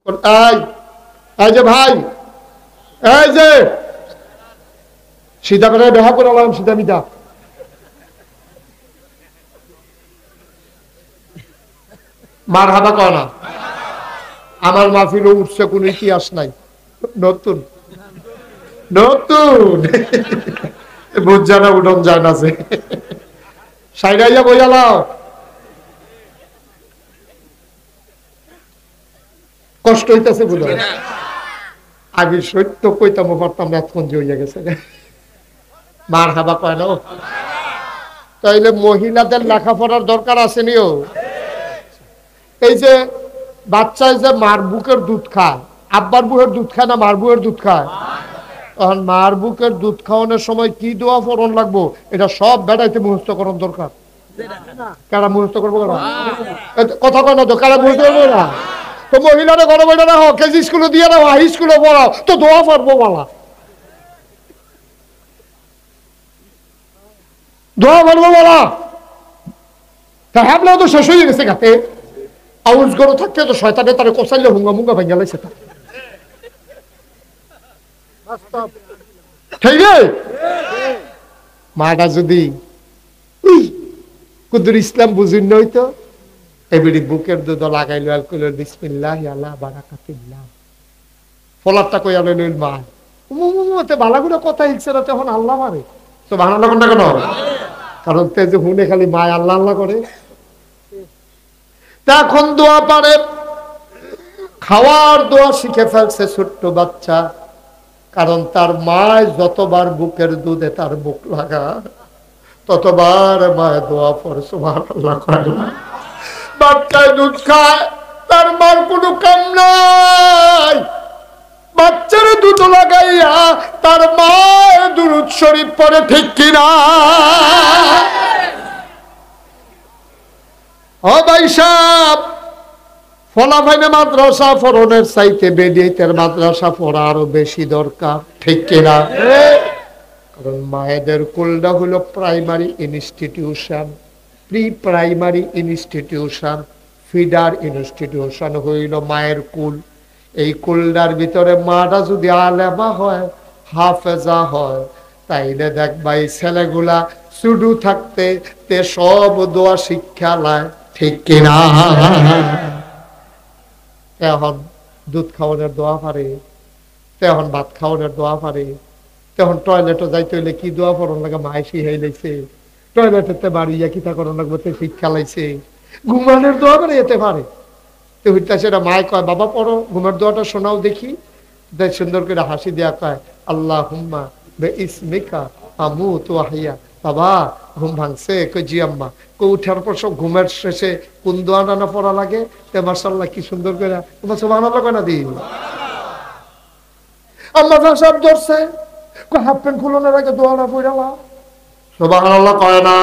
এই এই যে ভাই, এই যে সিধা করে দেখা করে আলাম, সিধা মিধা মার হাবা কয় না। আমার মাহফিল উঠছে কোন ইতিহাস নাই, নতুন নতুন বুঝানা উঠন যায় না যে সাইডাইয়া বইয়ালাও কষ্ট হইতেছে বুঝো। আগে সত্য কইতাম পারতাম, এতক্ষণ যে হইয়া গেছে। মার হাবা কয় না। তাইলে মহিলাদের লেখাপড়ার দরকার আসেনিও। এই যে বাচ্চায় যে মার বুকের দুধ খায়, আব্বার বুকের দুধ খায় না মার বুকের দুধ খায়, তখন মার বুকের দুধ খাওয়ানোর সময় কি দোয়া পড়ন লাগবো এটা সব বেড়াইতে মুখস্থ করন দরকার। কারা মুখস্থ করবো, কথা কয় না তো, কারা মুখস্থ করবো না তো? মহিলারা ঘরে বইটা রাখো, কেজি স্কুলে দিয়ে রাখো, হাই স্কুলে পড়াও, তো দোয়া পারবো বলা, দোয়া পারবো বলা। তা হ্যাঁ তো শেষ হয়ে গেছে গাতে। আউজ গরু থাকতে তো শয়তানে তারে কোসাইলে হুঙ্গা মুঙ্গা ভেঙে লাইছে তা, ঠিক রে? মাটা যদি কুদুর ইসলাম বুঝুন নইতো, এবিডি বুকের দুধ লাগাইলো আর কইল বিসমিল্লাহ আলা বারাকাতিল্লাহ, ফলারটা কইয়া লইল মা তে বালাগুলো কথা ইচ্ছে না, তখন আল্লাহ মারে তো বানালো কোনটা কেন? কারণ তে যে হুনে খালি মা আল্লাহ আল্লাহ করে। এখন দোয়া পারে, খাওয়ার দোয়া শিখে ফেলছে ছোট্ট বাচ্চা, কারণ তার মায় যতবার বুকের দুধে তার মুখ লাগা ততবার মায় দোয়া পড়ে সুবহানাল্লাহ করে। বাচ্চায় দুধ খায়, তার মার কোনো কাম নাই, বাচ্চার দুধ লাগাইয়া তার মায়ের দুরূদ শরীফ পড়ে, ঠিক কিনা? ও ভাই সাহেব, ফলাফাইনে মাদ্রাসা পড়নের চাইতে বেদিয়েতের মাদ্রাসা পড়া আরো বেশি দরকার, ঠিক কিনা? কারণ মায়েদের কুলটা হলো primary institution, pre primary institution, feeder institution হইল মায়ের কুল। এই কুলটার ভিতরে মাটা যদি আলেমা হয়, হাফেজা হয়, তাইলে দেখবা এই ছেলেগুলা শুধু থাকতে তে সব দোয়া শিক্ষা লায়, ঠিক কিনা? এখন দুধ খাওয়ানোর দোয়া পারে, তখন ভাত খাওয়ানোর দোয়া পারে, তখন টয়লেটে যাইতে হইলে কি দোয়া পড়ন লাগে মায় শিখাই লাইছে, টয়লেটেতে বাড়িয়া কিতা করন লাগবে তে শিক্ষা লাইছে, ঘুমানোর দোয়া করে যেতে পারে। তো হইতা সেটা মায় কয় বাবা পড়ো, ঘুমের দোয়াটা শোনাও দেখি। দেখ সুন্দর করে হাসি দেয়া কয় আল্লাহুম্মা বিইসমিকা আমুতু ওয়া আহইয়া। বাবা ঘুম ভাঙছে? কই জি আম্মা। কই উঠার পর সব ঘুমের শেষে কোন দোয়াটা না পড়া লাগে? তে মাশাআল্লাহ কি সুন্দর করে তোমার সুবহানাল্লাহ কয় না দি। আম্মা সব ধরছে, কই হাফ প্যান্ট খুলনের আগে দোয়াটা পড়ালা, সুবহানাল্লাহ কয় না।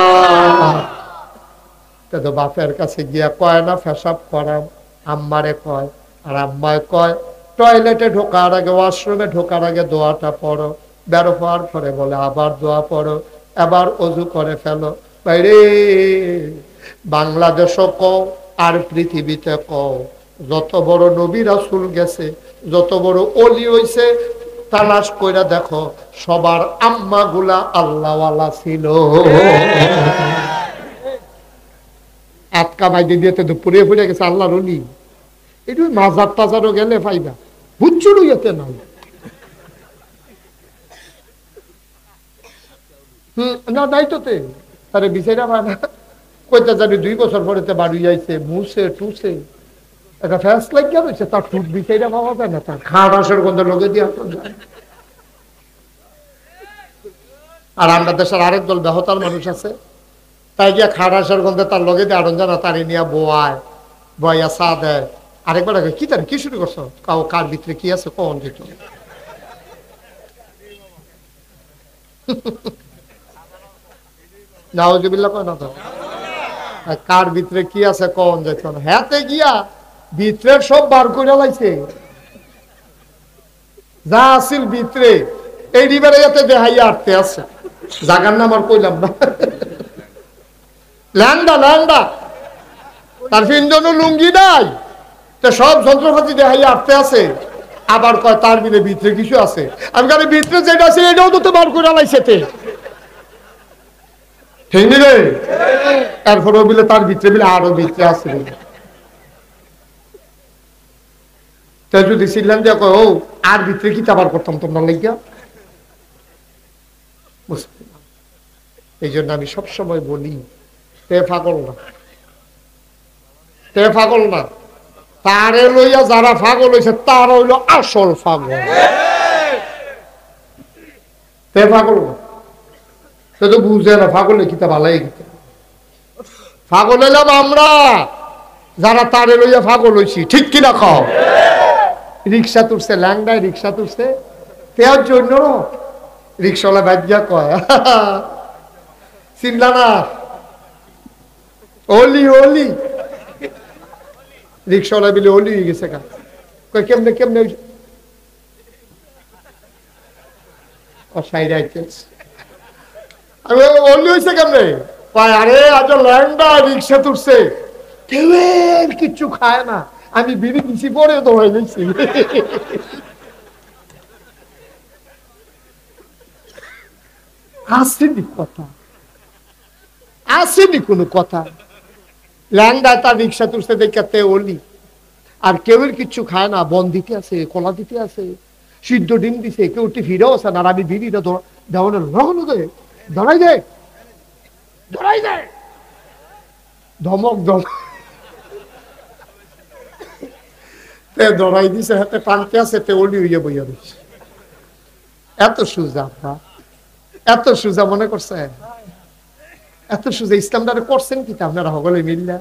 তো বাপের কাছে গিয়া কয় না পেশাব করাম, আম্মারে কয়, আর আম্মায় কয় টয়লেটে ঢোকার আগে, ওয়াশরুমে ঢোকার আগে দোয়াটা পড়ো, বের হওয়ার পরে বলে আবার দোয়া পড়ো, এবার অজু করে ফেলো। বাইরে বাংলাদেশও কও আর পৃথিবীতে কও, যত বড় নবী রাসূল গেছে, যত বড় ওলি হইছে, তালাশ কইরা দেখো সবার আম্মা গুলা আল্লাহওয়ালা ছিল। আটকা বাইদে দিয়ে তো পুড়িয়ে ফুড়ে গেছে আল্লাহর ওলি। একটু মাজার টাজারও গেলে পাইবা, হুচ্চুরু যেতে নাই। না নাই তো তে তারে বিচাইরা পায় না, কইতে জানি 2 বছর পরে বাড়ি যাইছে, মুছে টুসে একটা ফ্যাস লাগিয়া রয়েছে, তার টুট বিচাইরা পাওয়া যায় না, তার খাওয়া রসের গন্ধ লগে দিয়ে যায়। আর আমরা দেশের আরেক দল বেহতাল মানুষ আছে, তাই গিয়া খাড়াসের গন্ধে তার লগে দিয়ে আরন জানা তারি নিয়ে বোয়ায়, বয়া চা দেয়। আরেকবার কি জানি কি শুরু করছো, কাউ কার ভিতরে কি আছে কখন যেত। নাউজুবিল্লাহ কয় না তো, কার ভিতরে কি আছে কখন যেত না, হ্যাঁতে গিয়া ভিতরে সব বার করে লাইছে, যা আসিল ভিতরে এই রিবারে এতে দেহাইয়া আটতে আছে, জাগার নাম আর কইলাম না। ল্যান্ডা ল্যান্ডা, তার ফিন্দনও লুঙ্গি নাই, তো সব যন্ত্রপাতি দেখাই আটতে আছে, আবার কয় তার মিলে ভিতরে কিছু আছে। আমি কারণ ভিতরে যেটা আছে এটাও তো বার করে আলাইছে, ঠিক রে? এরপরেও বিলে তার ভিতরে বিলে আরো ভিতরে আছে। তাই যদি ছিলেন যে ও আর ভিতরে কি আবার করতাম তোমরা লাগিয়া, বুঝতে না। এই জন্য আমি সবসময় বলি, তে পাগল না, তে পাগল না, তারে লইয়া যারা পাগল হয়েছে তারা হইল আসল পাগল। তে পাগল না, সে তো বুঝে না পাগলে কিতা ভালাই কিতা। পাগল হইলাম আমরা যারা তারে লইয়া পাগল হয়েছি, ঠিক কিনা খাও। রিক্সা তুলছে, ল্যাংডায় রিক্সা তুলছে, তেয়ার জন্য রিক্সাওয়ালা বাজ্যা কয় চিনলা না, ওলি ওলি। রিক্সাওয়ালা বিলে ওলি হয়ে গেছে কা, কয় কেমনে কেমনে আমি ওলি হয়েছে কেমনে, কয় আরে আজ ল্যাংডা রিক্সা তুলছে, কেউ কিচ্ছু খায় না, আমি বিড়ি দিছি পরে তো হয়ে গেছি। আসেনি কথা, আসেনি কোনো কথা। ল্যাংডা তার রিক্সা তুলছে দেখাতে ওলি, আর কেউ কিচ্ছু খায় না, বন দিতে আছে, কলা দিতে আছে, সিদ্ধ ডিম দিছে, কেউ ফিরেও আছে না। আর আমি বিড়িটা দেওয়ানোর রহন দে, ধরাই দে, ধরাই দে, ধমক ধমক ধরাই দিছে, হাতে টানতে আছে, তে ওলি হইয়া বইয়া দিচ্ছে। এত সুজা, এত সুজা মনে করছে, এত সুজা। ইসলামটারে করছেন কি আপনারা হগলে মিল্লা?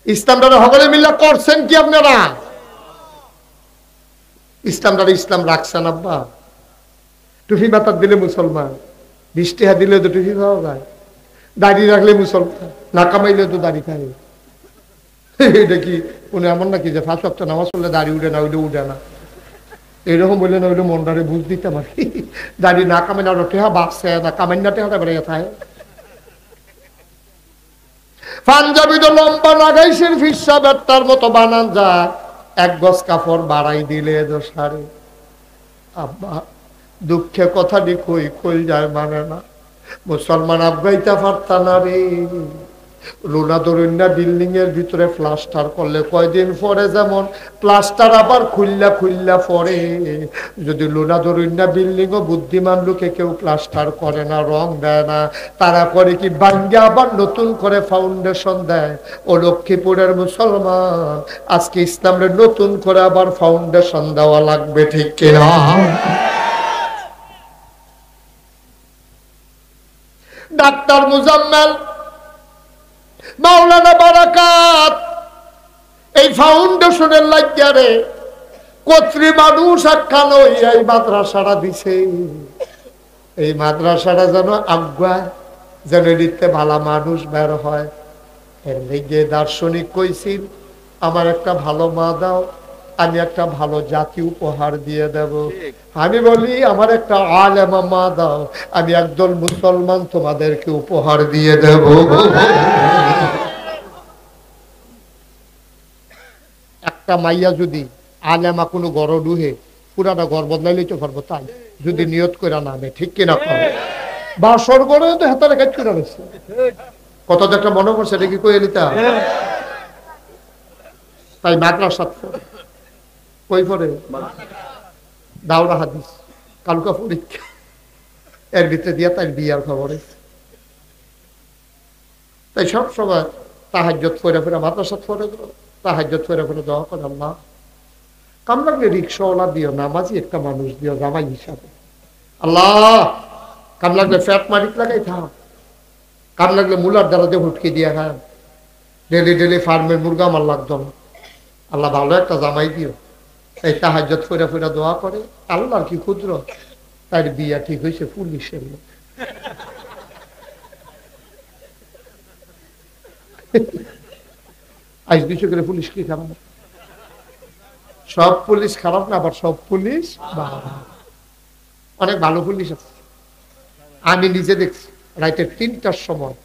ইসলামটারে হগলে মিল্লা করছেন কি আপনারা? ইসলামটারে ইসলাম রাখছেন আব্বা? টুপি মাথার দিলে মুসলমান, 20 টাকা দিলে তো টুপি পাওয়া যায়, দাড়ি রাখলে মুসলমান, না কামাইলে তো দাড়ি খায়। এটা কি উনি এমন নাকি যে 5 ওয়াক্ত নামাজ পড়লে দাড়ি উঠে না, ওইটা উঠে না, এরকম বললে না ওইটা মনটারে বুঝ দিতাম আর কি। দাড়ি না কামাই না টেহা বাঁচছে না, কামাই না টেহাটা বেড়ে থাকে। পাঞ্জাবি তো লম্বা লাগাইছেন ফিসা বেটার মতো বানান যায়, 1 গজ কাপড় বাড়াই দিলে দোষারে। আব্বা দুঃখে কথাটি কই কই যায় মানে না, মুসলমান আফগাইতে পারতা না রে। লুনা দরুন্না বিল্ডিং এর ভিতরে প্লাস্টার করলে কয়দিন পরে যেমন প্লাস্টার আবার খুললা খুললা পরে, যদি লুনা দরুন্না বিল্ডিং ও বুদ্ধিমান লোকে কেউ প্লাস্টার করে না, রং দেয় না, তারা করে কি ভাঙ্গে আবার নতুন করে ফাউন্ডেশন দেয়। ও লক্ষ্মীপুরের মুসলমান, আজকে ইসলামের নতুন করে আবার ফাউন্ডেশন দেওয়া লাগবে, ঠিক কিনা? ডাক্তার মুজাম্মেল, মাওলানা বারাকাত এই ফাউন্ডেশনের লাগিয়ারে কত্রী মানুষ একখান এই মাদ্রাসাটা দিছে। এই মাদ্রাসাটা যেন আগুয়ায়, যেন নিতে ভালো মানুষ বের হয়। এর লেগে দার্শনিক কইছিল, আমার একটা ভালো মা দাও, আমি একটা ভালো জাতি উপহার দিয়ে দেব। আমি বলি আমার একটা আলেমা মা দাও, আমি একদল মুসলমান তোমাদেরকে উপহার দিয়ে দেব। একটা মাইয়া যদি আলেমা কোনো গড় ডুহে, পুরাটা ঘর বদলাই লইতে পারবো, তাই যদি নিয়ত করে নামে, ঠিক কিনা? বাসর গড়ে তো হাতারে কাজ করে রয়েছে, কত একটা মনে করছে, এটা কি কই এলিতা? তাই মাদ্রাসা কই পড়ে দাওরা হাদিস, কালকা পরীক্ষা, এর ভিতরে দিয়া তাই বিয়ার খবর। তাই সব সময় তাহাজ্জুদ পড়ে পড়ে মাদ্রাসা পড়ে, তাহাজ্জুদ পড়ে পড়ে দোয়া করে, আল্লাহ কাম লাগলে রিক্সাওয়ালা দিও, নামাজি একটা মানুষ দিও জামাই হিসাবে। আল্লাহ কাম লাগলে ফ্যাট মালিক লাগাই থাক, কাম লাগলে মুলার দ্বারা দিয়ে হুটকে দিয়ে খায়, ডেলি ডেলি ফার্মের মুরগা আমার লাগতো না, আল্লাহ ভালো একটা জামাই দিও। এই তাহাজ্জুদ পড়ে পড়ে দোয়া করে, আল্লাহর কি ক্ষুদ্র, তার বিয়া ঠিক হয়েছে পুলিশের লোক। আজ কিছু করে পুলিশ কি খারাপ? সব পুলিশ খারাপ না, আবার সব পুলিশ ভালো, অনেক ভালো পুলিশ আছে। আমি নিজে দেখছি রাইতে 3টার সময়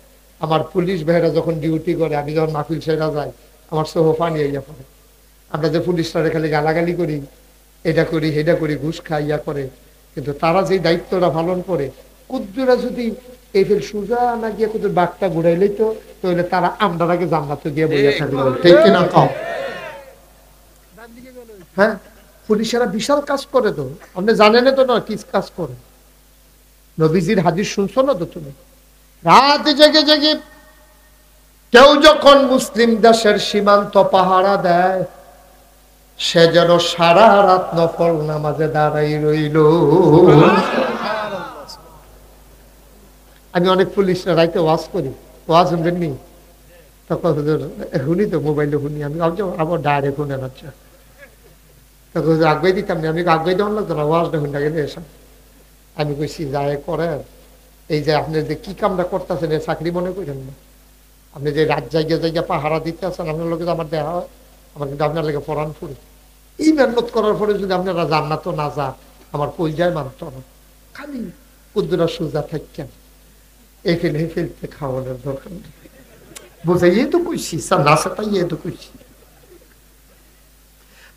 আমার পুলিশ ভাইরা যখন ডিউটি করে, আমি যখন মাহফিল সেরা যাই, আমার চোখ পানি হইয়া পড়ে। আমরা যে পুলিশরা খালি গালাগালি করি, এটা করি সেটা করি, ঘুষ খাইয়া করে, কিন্তু তারা যে দায়িত্বটা পালন করে, কুদ্দুরা যদি এই ফের সুজা না গিয়ে কুদ্দুর বাঘটা ঘুরাইলেই তো, তাহলে তারা আমরা আগে জান্নাতে গিয়ে বইয়া থাকলো, ঠিক কিনা কম? হ্যাঁ, পুলিশেরা বিশাল কাজ করে তো, আপনি জানেন তো না কি কাজ করে। নবীজির হাদিস শুনছো না তো তুমি? রাত জেগে জেগে কেউ যখন মুসলিম দেশের সীমান্ত পাহারা দেয়, সে যেন সারা রাত নফল নামাজে দাঁড়াই রইল। আমি অনেক পুলিশরা রাইতে ওয়াজ করি, ওয়াজ শুনবেননি? তখন শুনি তো, মোবাইলে শুনি, আমি আবার ডাইরেক্ট শুনে যাচ্ছে। তখন আগে দিতাম না, আমি আগে দেওয়ার লাগতো না, ওয়াজটা শুনে গেলে এসব। আমি কইছি যায় করে, এই যে আপনি যে কি কামটা করতেছেন এই চাকরি মনে করেন না, আপনি যে রাত জায়গায় জায়গায় পাহারা দিতে আছেন, আপনার লোকে আমার দেওয়া হয়, আমার কিন্তু আপনার লেগে পরাণ ফুরি। এই মেহনত করার পরে যদি আপনারা জান্নাত না যা, আমার কলজায় মানত না। খালি কুদ্দুরা সুজা থাকেন, এখানে ফেলতে খাওয়ানোর দরকার নেই। বুঝাইয়ে তো কইছি, স্যার না সেটাই তো কইছি।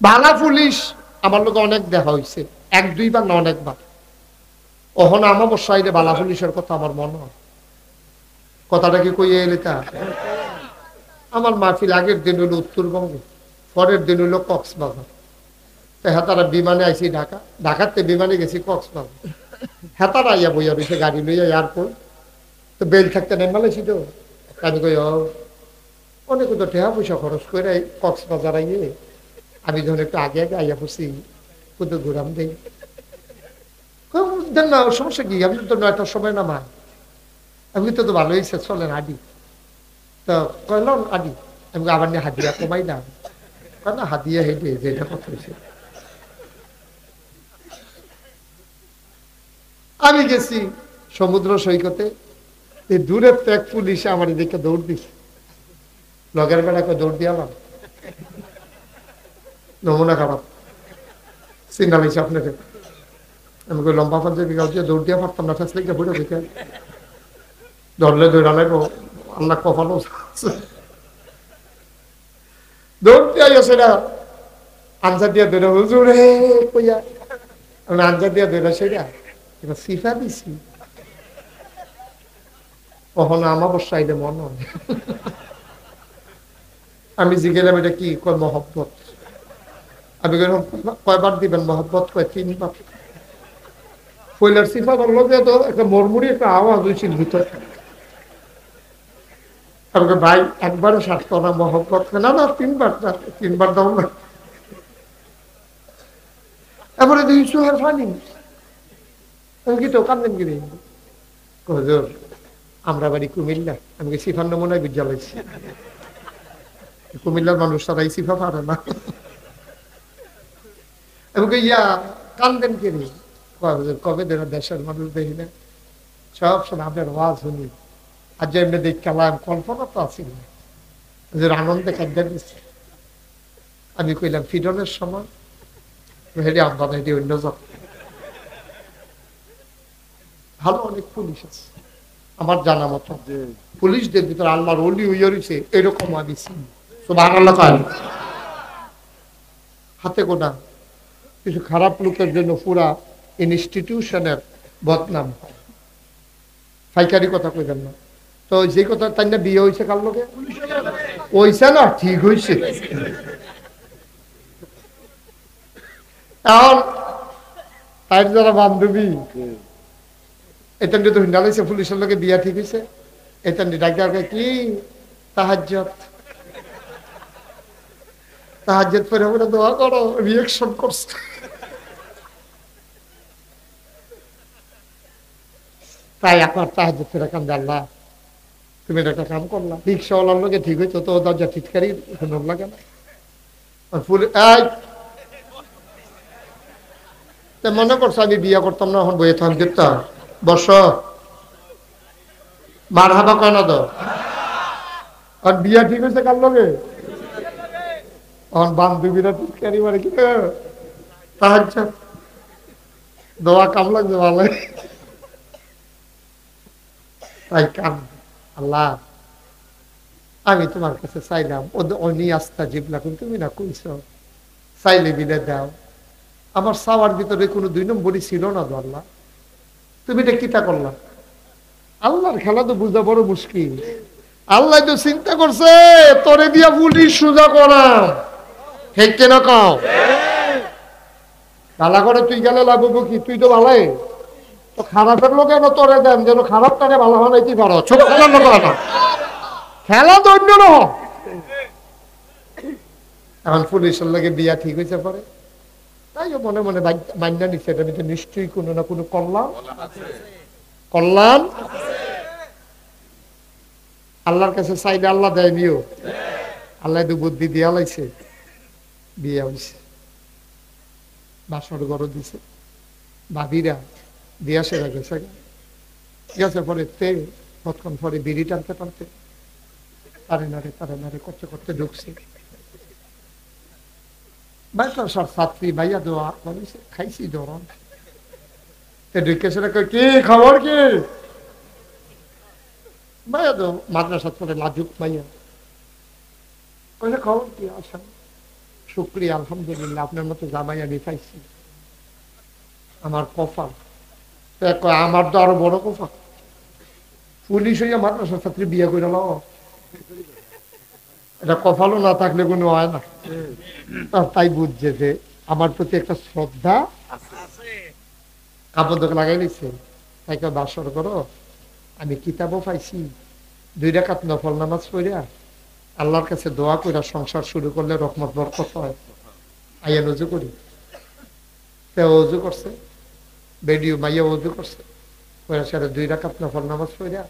ভালা পুলিশ আমার লোক অনেক দেখা হয়েছে, এক দুইবার না অনেকবার। ওহন আমাবস্যায় বালা পুলিশের কথা আমার মনে হয়। কথাটা কি কইয়ে এলে তা? আমার মাহফিল আগের দিন হইল উত্তরবঙ্গে, পরের দিন হইল কক্সবাজার। হেতারা বিমানে আইসি ঢাকা, ঢাকাতে বিমানে গেছি কক্সবাজার। হেতারা আইয়া বইয়া রয়েছে গাড়ি লইয়া এয়ারপোর্ট, তো বেল থাকতে নেই মালেছি তো। আমি কই অনেক তো টেহা পয়সা খরচ করে কক্সবাজার আইয়ে, আমি যখন একটু আগে আগে আইয়া পড়ছি, কোথাও ঘুরাম দেই দেন না, সমস্যা কি, আমি তো 9টার সময় নামাই। আমি তো ভালো হয়েছে, চলেন আডি। তো কইলাম আডি, আমি আবার নিয়ে হাদিয়া কমাই না, না হাদিয়া হেঁটে যেটা কথা হয়েছে। আমি গেছি সমুদ্র সৈকতে, এই দূরের তো এক পুলিশে আমার এদিকে দৌড় দিছে, লগের বেড়াকে দৌড় দিয়ালাম। নমুনা খারাপ সিঙ্গাল হয়েছে আপনাকে। আমি কই লম্বা পাঞ্জাবি গাও দিয়ে দৌড় দিয়া পারতাম না, ফেসলে গিয়ে বুড়ে দিকে ধরলে দৌড়া লাগবো, আল্লাহ কপালও দৌড় দিয়া সেটা আনসার দিয়া দৌড়া হুজুরে কইয়া, আমি আনসার দিয়া দৌড়া সেটা এবার সিফা দিছি। কখনো আমাবস্যা আইলে মনে হয়। আমি জিগেলাম এটা কি, কয় মহব্বত। আমি কয়বার দিবেন মহব্বত? কয় 3বার। পয়লার সিফা করলো যে তো একটা মরমুড়ি একটা আওয়াজ হয়েছিল ভিতর। আমাকে ভাই একবারও সারত না মহব্বত, না না 3বার, 3বার দাও না। এবারে দুই সুহার ফানি, আমি কি তো কান্দেন গিরি। হুজুর আমরা বাড়ি কুমিল্লা, আমি সিফার নমুনায় বিদ্যালয়ছি, কুমিল্লার মানুষ তারা এই সিফা পারে না। আমি ইয়া কান্দেন কিনি, কবে দেন দেশের মানুষ দেখি না, সব সময় আপনার আওয়াজ শুনি। আর যে এমনি দেখ খেলাম, কল্পনা তো আছে না, আনন্দে কাঁদা দিচ্ছে। আমি কইলাম ফিডনের সময় হেঁটে আমরা হেঁটে অন্য যাব। ভালো অনেক পুলিশ আছে আমার জানা মতো, পুলিশদের ভিতরে আল্লাহর ওলি হইয়া রয়েছে এরকম আমি চিনি। সুবহানাল্লাহ। হাতে গোনা কিছু খারাপ লোকের জন্য পুরা ইনস্টিটিউশনের বদনাম হয়। ফাইকারি কথা কইবেন না তো, যে কথা তাই না বিয়ে হয়েছে কার লোকে ওইছে না, ঠিক হয়েছে। এখন তাই যারা বান্ধবী এটা তো হিন্দালাইছে পুলিশের লোকে বিয়া ঠিক হয়েছে, এটা ডাক্তার কি তাহাজ্জুদ তাহাজ্জুদ পরে বলে দোয়া করো, রিঅ্যাকশন করছে। তাই আপনার তাহাজ্জুদ পরে কান্দে, আল্লাহ তুমি একটা কাম করলা, রিক্সাওয়ালার লোকে ঠিক হয়েছে তো দরজা ঠিককারি শুনুন লাগে না। মনে করছো আমি বিয়া করতাম না, এখন বইয়ে থাম দেখতাম বর্ষ মার হাবা কয় না তো। আর বিয়া ঠিক হয়েছে কার লগে, এখন বান্ধবীরা ঠিককারি মারে কি তাহাজ্জুদ দোয়া কাম লাগবে ভালো। তাই কাম, আল্লাহ আমি তোমার কাছে চাইলাম অনি আস্তা জিবলা, তুমি না কইছ চাইলে দিলে দাও। আমার চাওয়ার ভিতরে কোনো 2 নম্বরই ছিল না। তো আল্লাহ, তুমি এটা কিতা করলাম? আল্লাহর খেলা তো বুঝা বড় মুশকিল। আল্লাহ তো চিন্তা করছে তোরে দিয়া পুলিশ সোজা করা, ঠিক কেনা কাও গালা করে তুই গেলে লাভ হবো কি? তুই তো ভালাই, তো খারাপের লোক এবার তোরে দেন যেন খারাপ টানে ভালো বানাইতে পারো। ছোট খেলার লোক না, খেলা তো অন্য রকম। এখন পুলিশের লাগে বিয়া ঠিক হয়েছে পরে, তাই মনে মনে মান্যা নিচ্ছে এটা ভিতরে নিশ্চয়ই কোনো না কোনো কল্যাণ কল্যাণ আল্লাহর কাছে চাইলে আল্লাহ দেয় বিয়েও। আল্লাহ তো বুদ্ধি দিয়া লাইছে, বিয়ে হয়েছে, বাসর ঘর দিছে, ভাবিরা দিয়া সেরা গেছে গেছে পরে তে কতক্ষণ পরে বিড়ি টানতে টানতে তারে নারে করতে করতে ঢুকছে। সব ছাত্রী ভাইয়া দেওয়া খাইছি ধরন ঢুকেছে, কি খবর কি ভাইয়া তো মাদ্রাসা পরে লাজুক ভাইয়া কইলে খবর কি? আচ্ছা শুক্রিয়া আলহামদুলিল্লাহ, আপনার মতো জামাই আমি পাইছি, আমার কপাল। আমার তো আরো বড় কপাল, পুলিশ হইয়া মাদ্রাসা ছাত্রী বিয়ে করে নাও, এটা কপালও না থাকলে কোনো হয় না। তাই বুঝছে যে আমার প্রতি একটা শ্রদ্ধা আবদ্ধক লাগাই নিচ্ছে। তাই কেউ বাসর করো, আমি কিতাবও পাইছি, 2 রাকাত নফল নামাজ পড়িয়া আল্লাহর কাছে দোয়া কইরা সংসার শুরু করলে রহমত বরকত হয়। আইয়া উজু করি, উজু করছে, বেডিও মাইয়া উজু করছে, ওরা সেটা 2 রাকাত নফল নামাজ পড়িয়া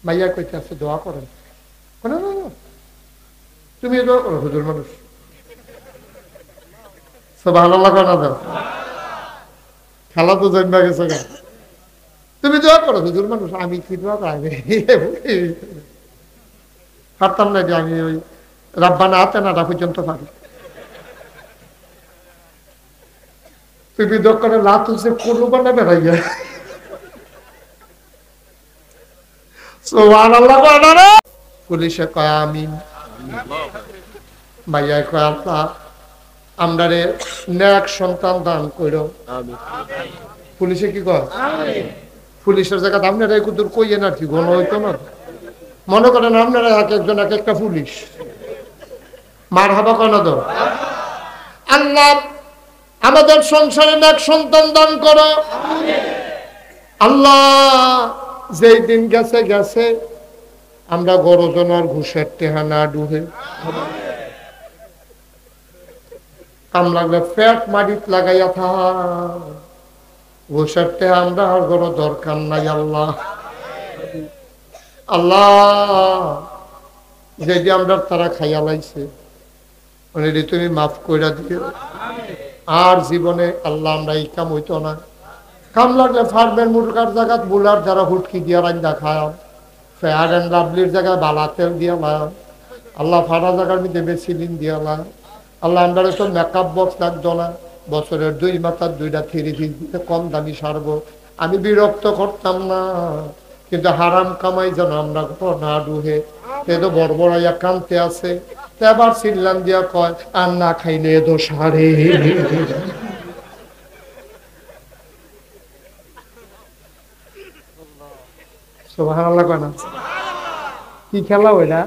মাইয়া কইতে আছে দোয়া করেন। না তুমি দোয়া করো, হুজুর মানুষ সুবহানাল্লাহ না দাও, খেলা তো জন্মা গেছে গা, তুমি দোয়া করো হুজুর মানুষ। আমি কি দোয়া করি? পারতাম না যে আমি ওই রাব্বানা আতেনাটা পর্যন্ত পারি। তুমি দোকানে লাত হচ্ছে করবো না বেড়াইয়া। পুলিশে কয় আমিন, ভাইয়া কয় আল্লাহ আমরারে নেক সন্তান দান করো। পুলিশে কি কয়? পুলিশের জায়গা আপনারা কুদুর কইয়েন আর কি গণ হইতো না। মনে করেন আপনারা এক একজন এক একটা পুলিশ, মার হাবা কেন দো? আল্লাহ আমাদের সংসারে নেক সন্তান দান করো। আল্লাহ যেই দিন গেছে গেছে, আমরা গরজনার ঘুষের টেহা না ডুবে, কাম লাগলে ফ্যাট মাটিত লাগাইয়া থাক, ঘুষের টেহা আমরা আর বড় দরকার নাই। আল্লাহ আল্লাহ যেদি আমরা তারা খাইয়া লাইছে তুমি মাফ কইরা দিও। আর জীবনে আল্লাহ আমরা এই কাম হইতো না। কাম লাগলে ফার্মের মুরগার জায়গাত বুলার যারা হুটকি দিয়া রান্দা খায়, ফেয়ার অ্যান্ড লাভলির জায়গায় বালা তেল দিয়া লায়, আল্লাহ ফাটা জায়গার মধ্যে বেসিলিন দিয়া লায়। আল্লাহ আমরা তো মেকআপ বক্স লাগতো না, বছরের 2 মাথার 2টা 3 পিস দিতে কম দামি সারবো। আমি বিরক্ত করতাম না, কিন্তু হারাম কামাই যেন আমরা না ডুহে। সে তো বড়বড়াইয়া কানতে আছে, এবার চিল্লান দিয়া কয় আর না খাইলে দোষ হারে। সুবহানাল্লাহ কয় না? কি খেলা ওইটা?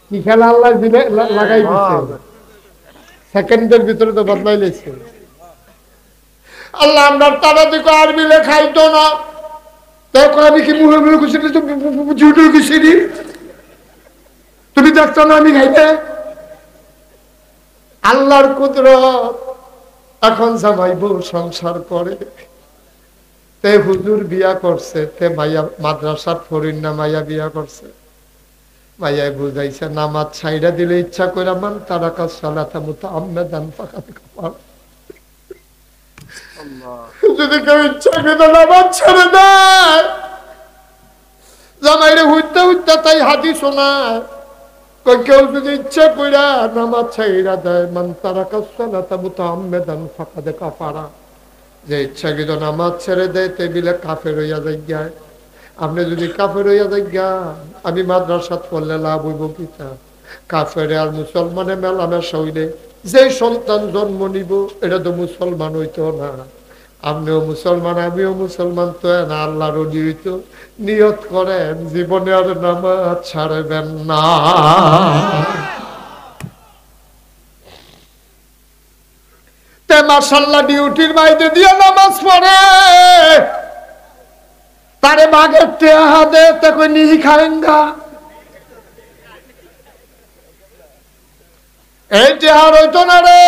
কি খেলা আল্লাহ দিলে লাগাই দিচ্ছে, সেকেন্ডের ভিতরে তো বদলাই লেছে। আল্লাহ আমরা তারা দিকে আর মিলে খাইতো না, আমি কি মুখে মুখে খুশি জুটো খুশি তুমি দেখছো না আমি খাইতে? আল্লাহর কুদরত। এখন জামাই বউ সংসার করে, তে হুজুর বিয়া করছে, তে মাইয়া মাদ্রাসার ফরিন না মাইয়া বিয়া করছে। মাইয়া বুঝাইছে নামাজ ছাইড়া দিলে ইচ্ছা করে মান তারা কাজ সালাতা মুতাআম্মিদান ফাকাত কাফার। যদি কেউ ইচ্ছা করে নামাজ ছেড়ে দেয়, জামাইরে হইতে হইতে তাই হাদিস শোনায়, কেউ যদি ইচ্ছা করে নামাজ ছাইড়া দেয় মান তারা কাজ সালাতা মুতাআম্মিদান ফাকাত কাফারা, যে ইচ্ছা করে নামাজ ছেড়ে দেয় টেবিলে কাফের হইয়া যায়। আপনি যদি কাফের হইয়া যাইগা, আমি মাদ্রাসাত পড়লে লাভ হইব কিতা? কাফের আর মুসলমানে মেলামেশা হইলে যে সন্তান জন্ম নিব এটা তো মুসলমান হইতো না, আপনিও মুসলমান আমিও মুসলমান তো না, আল্লাহরও হইতো। নিয়ত করেন জীবনে আর নামাজ ছাড়বেন না। তে মাশাআল্লাহ ডিউটির বাইরে দিয়ে নামাজ পড়ে, তারে বাগের টেহা দে তে কই নিহি খায়েঙ্গা। এই টেহার হইতো না রে,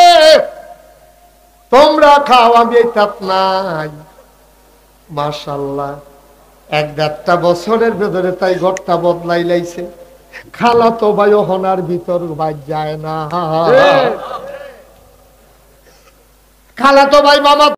তোমরা খাও আমি এই তাপ নাই। মাশাআল্লাহ 1-1.5 বছরের ভেতরে তাই ঘরটা বদলাই লাইছে। খালা তো ভাই হনার ভিতর বাজ যায় না, খালা তো ভাই মামা